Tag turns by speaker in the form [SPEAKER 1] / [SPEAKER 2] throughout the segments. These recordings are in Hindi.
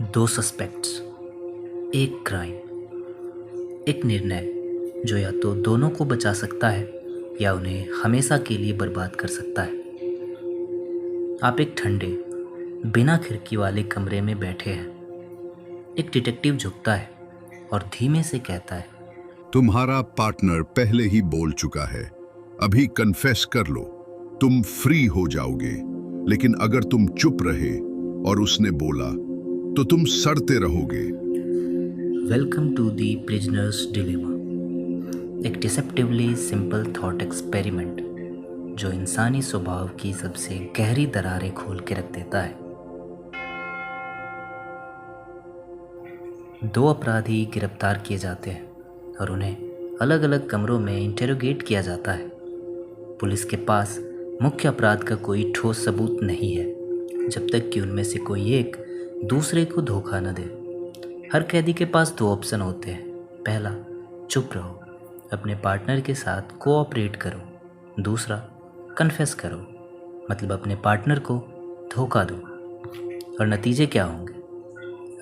[SPEAKER 1] दो सस्पेक्ट्स, एक क्राइम, एक निर्णय जो या तो दोनों को बचा सकता है या उन्हें हमेशा के लिए बर्बाद कर सकता है। आप एक ठंडे, बिना खिड़की वाले कमरे में बैठे हैं। एक डिटेक्टिव झुकता है और धीमे से कहता है,
[SPEAKER 2] तुम्हारा पार्टनर पहले ही बोल चुका है, अभी कन्फेस कर लो, तुम फ्री हो जाओगे। लेकिन अगर तुम चुप रहे और उसने बोला तो तुम सड़ते रहोगे।
[SPEAKER 1] Welcome to the prisoner's dilemma, एक डिसेप्टिवली सिंपल थॉट एक्सपेरिमेंट जो इंसानी स्वभाव की सबसे गहरी दरारें खोल के रख देता है। दो अपराधी गिरफ्तार किए जाते हैं और उन्हें अलग अलग कमरों में इंटेरोगेट किया जाता है। पुलिस के पास मुख्य अपराध का कोई ठोस सबूत नहीं है जब तक कि उनमें से कोई एक दूसरे को धोखा न दे। हर कैदी के पास दो ऑप्शन होते हैं। पहला, चुप रहो, अपने पार्टनर के साथ कोऑपरेट करो। दूसरा, कन्फेस करो, मतलब अपने पार्टनर को धोखा दो। और नतीजे क्या होंगे?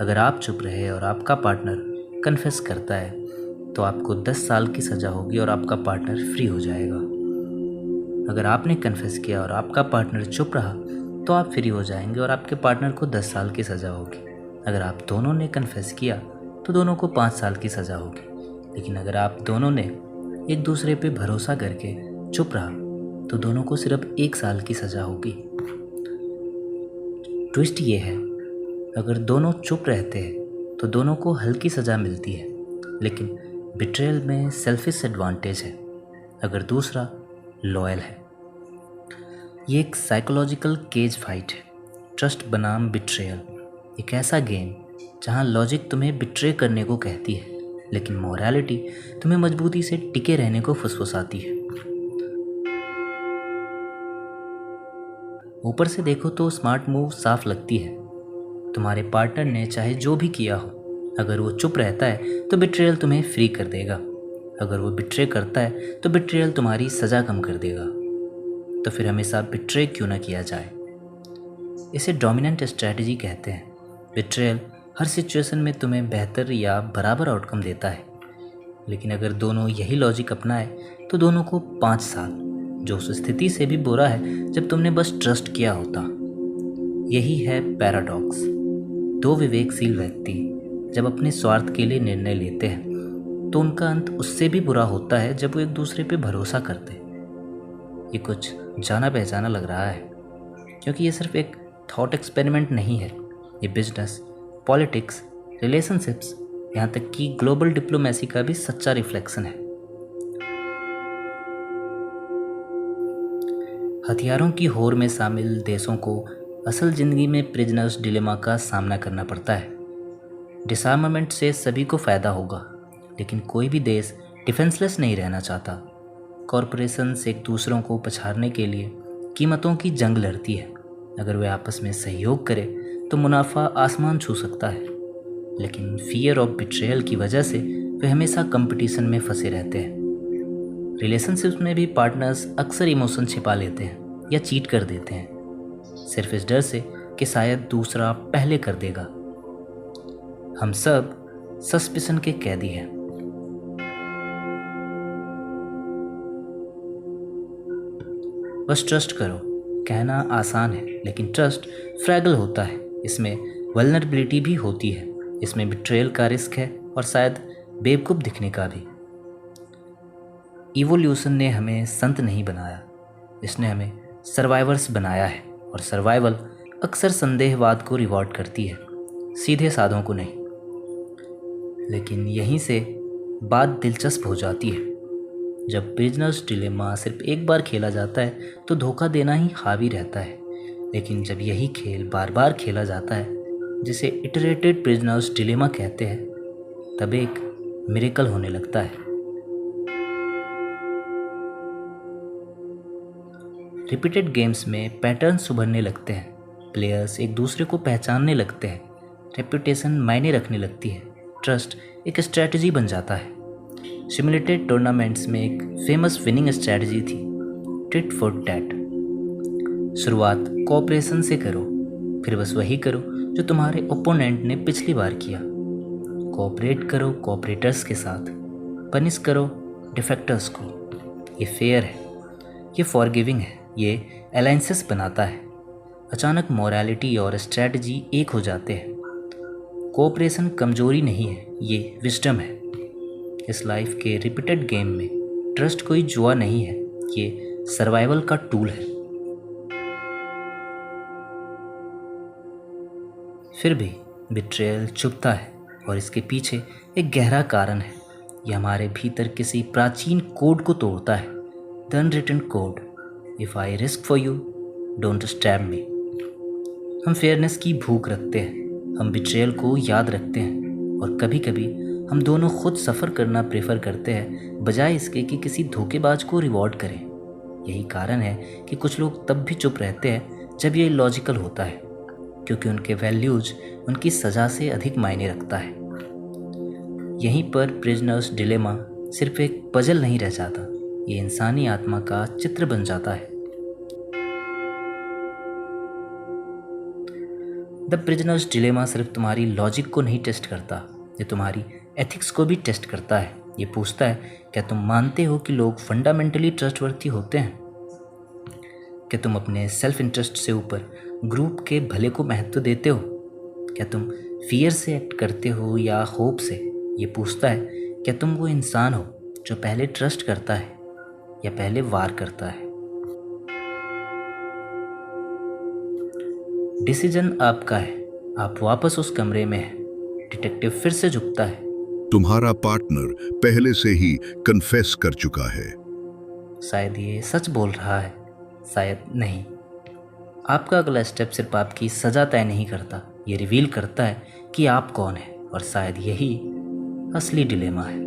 [SPEAKER 1] अगर आप चुप रहे और आपका पार्टनर कन्फेस करता है तो आपको 10 साल की सज़ा होगी और आपका पार्टनर फ्री हो जाएगा। अगर आपने कन्फेस किया और आपका पार्टनर चुप रहा तो आप फ्री हो जाएंगे और आपके पार्टनर को 10 साल की सज़ा होगी। अगर आप दोनों ने कन्फेस किया तो दोनों को 5 साल की सज़ा होगी। लेकिन अगर आप दोनों ने एक दूसरे पे भरोसा करके चुप रहा तो दोनों को सिर्फ 1 साल की सज़ा होगी। ट्विस्ट ये है, अगर दोनों चुप रहते हैं तो दोनों को हल्की सज़ा मिलती है, लेकिन बिट्रेयल में सेल्फिश एडवांटेज है अगर दूसरा लॉयल है। ये एक साइकोलॉजिकल केज फाइट है। ट्रस्ट बनाम बिट्रेयल, एक ऐसा गेम जहां लॉजिक तुम्हें बिट्रे करने को कहती है लेकिन मोरालिटी तुम्हें मजबूती से टिके रहने को फुसफुसाती है। ऊपर से देखो तो स्मार्ट मूव साफ लगती है। तुम्हारे पार्टनर ने चाहे जो भी किया हो, अगर वो चुप रहता है तो बिट्रेयल तुम्हें फ्री कर देगा। अगर वो बिट्रे करता है तो बिट्रेयल तुम्हारी सज़ा कम कर देगा। तो फिर हमेशा बिट्रे क्यों ना किया जाए? इसे डोमिनेंट स्ट्रैटेजी कहते हैं। बिट्रेयल हर सिचुएशन में तुम्हें बेहतर या बराबर आउटकम देता है, लेकिन अगर दोनों यही लॉजिक अपनाए तो दोनों को 5 साल, जो उस स्थिति से भी बुरा है जब तुमने बस ट्रस्ट किया होता। यही है पैराडॉक्स। दो विवेकशील व्यक्ति जब अपने स्वार्थ के लिए निर्णय लेते हैं तो उनका अंत उससे भी बुरा होता है जब वो एक दूसरे पे भरोसा करते हैं। ये कुछ जाना पहचाना लग रहा है, क्योंकि ये सिर्फ एक थॉट एक्सपेरिमेंट नहीं है। ये बिजनेस, पॉलिटिक्स, रिलेशनशिप्स, यहाँ तक कि ग्लोबल डिप्लोमेसी का भी सच्चा रिफ्लेक्शन है। हथियारों की होड़ में शामिल देशों को असल जिंदगी में प्रिजनर्स डिलेमा का सामना करना पड़ता है। डिसआर्मामेंट से सभी को फ़ायदा होगा, लेकिन कोई भी देश डिफेंसलेस नहीं रहना चाहता। कॉरपोरेशंस एक दूसरों को पछाड़ने के लिए कीमतों की जंग लड़ती है। अगर वे आपस में सहयोग करें तो मुनाफा आसमान छू सकता है, लेकिन फियर ऑफ बिट्रेयल की वजह से वे हमेशा कंपटीशन में फंसे रहते हैं। रिलेशनशिप्स में भी पार्टनर्स अक्सर इमोशन छिपा लेते हैं या चीट कर देते हैं, सिर्फ इस डर से कि शायद दूसरा पहले कर देगा। हम सब सस्पिशन के कैदी हैं। बस ट्रस्ट करो कहना आसान है, लेकिन ट्रस्ट फ्रैगल होता है। इसमें वल्नरेबिलिटी भी होती है, इसमें बिट्रेयल का रिस्क है और शायद बेवकूफ़ दिखने का भी। इवोल्यूशन ने हमें संत नहीं बनाया, इसने हमें सर्वाइवर्स बनाया है, और सर्वाइवल अक्सर संदेहवाद को रिवॉर्ड करती है, सीधे साधों को नहीं। लेकिन यहीं से बात दिलचस्प हो जाती है। जब प्रिजनर्स डिलेमा सिर्फ एक बार खेला जाता है तो धोखा देना ही हावी रहता है, लेकिन जब यही खेल बार बार खेला जाता है, जिसे इटरेटेड प्रिजनर्स डिलेमा कहते हैं, तब एक मिरेकल होने लगता है। रिपीटेड गेम्स में पैटर्न्स उभरने लगते हैं, प्लेयर्स एक दूसरे को पहचानने लगते हैं, रेपुटेशन मायने रखने लगती है, ट्रस्ट एक स्ट्रैटेजी बन जाता है। सिमुलेटेड टूर्नामेंट्स में एक फेमस विनिंग स्ट्रैटेजी थी, टिट फॉर टैट। शुरुआत कोऑपरेशन से करो, फिर बस वही करो जो तुम्हारे ओपोनेंट ने पिछली बार किया। कोऑपरेट करो कोऑपरेटर्स के साथ, पनिश करो डिफेक्टर्स को। ये फेयर है, ये फॉरगिविंग है, ये अलायंसेस बनाता है। अचानक मोरालिटी और स्ट्रेटजी एक हो जाते हैं। कोऑपरेशन कमजोरी नहीं है, ये विजडम है। इस लाइफ के रिपीटेड गेम में ट्रस्ट कोई जुआ नहीं है, ये सर्वाइवल का टूल है। फिर भी बिट्रेयल चुभता है और इसके पीछे एक गहरा कारण है। यह हमारे भीतर किसी प्राचीन कोड को तोड़ता है, the unwritten code. If I risk for you, don't stab me. हम फेयरनेस की भूख रखते हैं, हम बिट्रेयल को याद रखते हैं, और कभी कभी हम दोनों खुद सफ़र करना प्रेफर करते हैं बजाय इसके कि किसी धोखेबाज को रिवॉर्ड करें। यही कारण है कि कुछ लोग तब भी चुप रहते हैं जब ये लॉजिकल होता है, क्योंकि उनके वैल्यूज उनकी सज़ा से अधिक मायने रखता है। यहीं पर प्रिजनर्स डिलेमा सिर्फ एक पजल नहीं रह जाता, ये इंसानी आत्मा का चित्र बन जाता है। द प्रिजनर्स डिलेमा सिर्फ तुम्हारी लॉजिक को नहीं टेस्ट करता, ये तुम्हारी एथिक्स को भी टेस्ट करता है। ये पूछता है, क्या तुम मानते हो कि लोग फंडामेंटली ट्रस्टवर्थी होते हैं? क्या तुम अपने सेल्फ इंटरेस्ट से ऊपर ग्रुप के भले को महत्व देते हो? क्या तुम फियर से एक्ट करते हो या होप से? ये पूछता है, क्या तुम वो इंसान हो जो पहले ट्रस्ट करता है या पहले वार करता है? डिसीजन आपका है, आप वापस उस कमरे में हैं। डिटेक्टिव फिर से झुकता है।
[SPEAKER 2] तुम्हारा पार्टनर पहले से ही कन्फेस कर चुका है।
[SPEAKER 1] शायद ये सच बोल रहा है, शायद नहीं। आपका अगला स्टेप सिर्फ आपकी सज़ा तय नहीं करता, ये रिवील करता है कि आप कौन है, और शायद यही असली डिलेमा है।